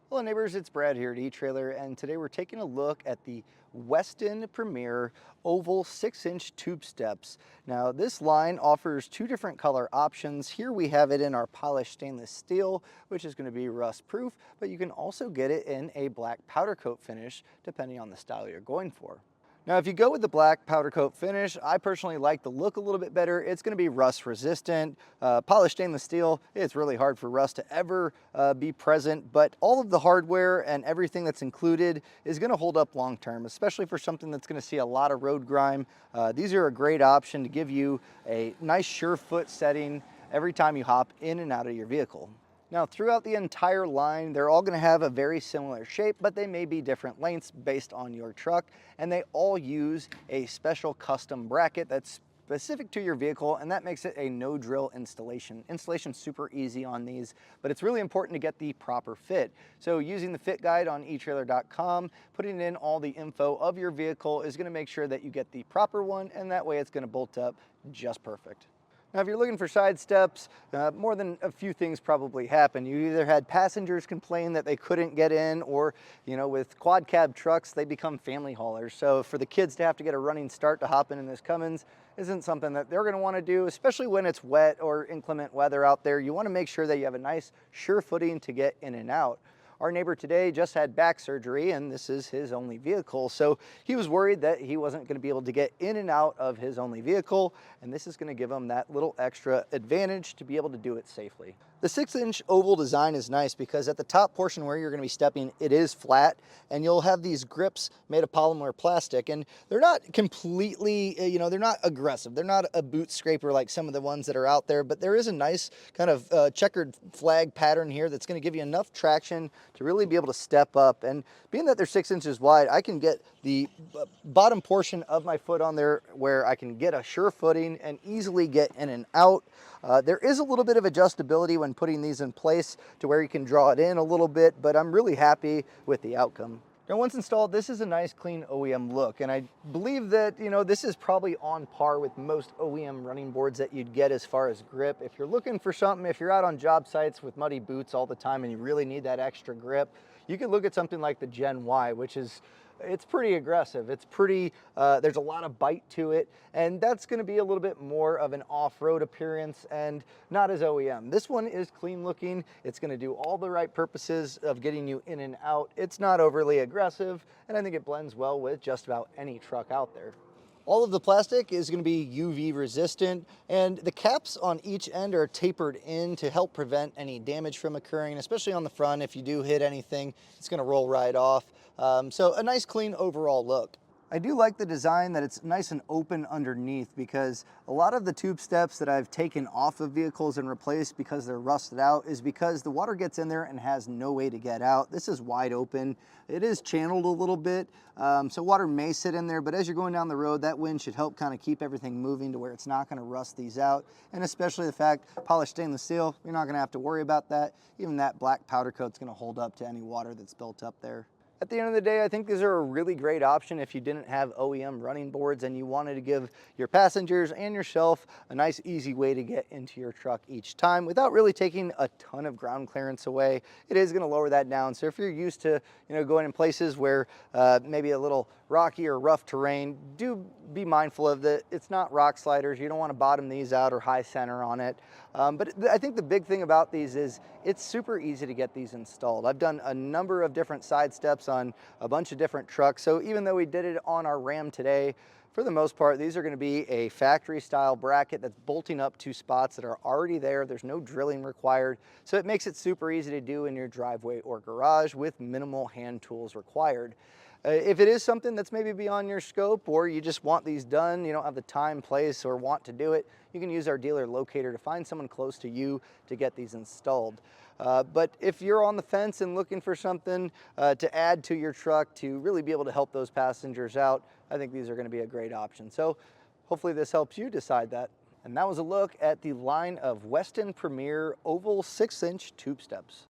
Hello neighbors, it's Brad here at eTrailer, and today we're taking a look at the Westin Premier Oval 6-inch tube steps. Now this line offers two different color options. Here we have it in our polished stainless steel, which is going to be rust proof, but you can also get it in a black powder coat finish depending on the style you're going for. Now, if you go with the black powder coat finish, I personally like the look a little bit better. It's going to be rust resistant. Polished stainless steel, it's really hard for rust to ever be present, but all of the hardware and everything that's included is going to hold up long term, especially for something that's going to see a lot of road grime. These are a great option to give you a nice sure foot setting every time you hop in and out of your vehicle. Now, throughout the entire line, they're all going to have a very similar shape, but they may be different lengths based on your truck, and they all use a special custom bracket that's specific to your vehicle, and that makes it a no drill installation. Installation's super easy on these, but it's really important to get the proper fit. So using the fit guide on etrailer.com, putting in all the info of your vehicle is going to make sure that you get the proper one, and that way it's going to bolt up just perfect. Now, if you're looking for side steps, more than a few things probably happen. You either had passengers complain that they couldn't get in, or, with quad cab trucks, they become family haulers. So for the kids to have to get a running start to hop in this Cummins isn't something that they're going to want to do, especially when it's wet or inclement weather out there. You want to make sure that you have a nice, sure footing to get in and out. Our neighbor today just had back surgery, and this is his only vehicle. So he was worried that he wasn't going to be able to get in and out of his only vehicle, and this is going to give him that little extra advantage to be able to do it safely. The 6-inch oval design is nice because at the top portion where you're going to be stepping, it is flat, and you'll have these grips made of polymer plastic, and they're not completely, they're not aggressive. They're not a boot scraper like some of the ones that are out there, but there is a nice kind of checkered flag pattern here that's going to give you enough traction to really be able to step up. And being that they're 6 inches wide, I can get the bottom portion of my foot on there where I can get a sure footing and easily get in and out. There is a little bit of adjustability when putting these in place to where you can draw it in a little bit, but I'm really happy with the outcome. Now, once installed, this is a nice clean OEM look, and I believe that, this is probably on par with most OEM running boards that you'd get as far as grip. If you're looking for something, if you're out on job sites with muddy boots all the time and you really need that extra grip, you can look at something like the Gen Y, it's pretty aggressive. It's pretty, there's a lot of bite to it, and that's going to be a little bit more of an off-road appearance and not as OEM. This one is clean looking. It's going to do all the right purposes of getting you in and out. It's not overly aggressive, and I think it blends well with just about any truck out there. All of the plastic is going to be UV resistant, and the caps on each end are tapered in to help prevent any damage from occurring, especially on the front. If you do hit anything, it's going to roll right off. So a nice clean overall look. I do like the design that it's nice and open underneath, because a lot of the tube steps that I've taken off of vehicles and replaced because they're rusted out is because the water gets in there and has no way to get out. This is wide open. It is channeled a little bit, so water may sit in there, but as you're going down the road, that wind should help kind of keep everything moving to where it's not going to rust these out. And especially the fact polished stainless steel, you're not going to have to worry about that. Even that black powder coat's going to hold up to any water that's built up there. At the end of the day, I think these are a really great option if you didn't have OEM running boards and you wanted to give your passengers and yourself a nice, easy way to get into your truck each time without really taking a ton of ground clearance away. It is going to lower that down. So if you're used to, going in places where maybe a little rocky or rough terrain, do be mindful of that. It's not rock sliders. You don't want to bottom these out or high center on it. But I think the big thing about these is it's super easy to get these installed. I've done a number of different side steps on a bunch of different trucks. So even though we did it on our Ram today, for the most part, these are going to be a factory style bracket that's bolting up to spots that are already there. There's no drilling required. So it makes it super easy to do in your driveway or garage with minimal hand tools required. If it is something that's maybe beyond your scope, or you just want these done, you don't have the time, place, or want to do it, you can use our dealer locator to find someone close to you to get these installed. But if you're on the fence and looking for something to add to your truck to really be able to help those passengers out, I think these are going to be a great option. So hopefully this helps you decide that. And that was a look at the line of Westin Premier Oval 6-inch tube steps.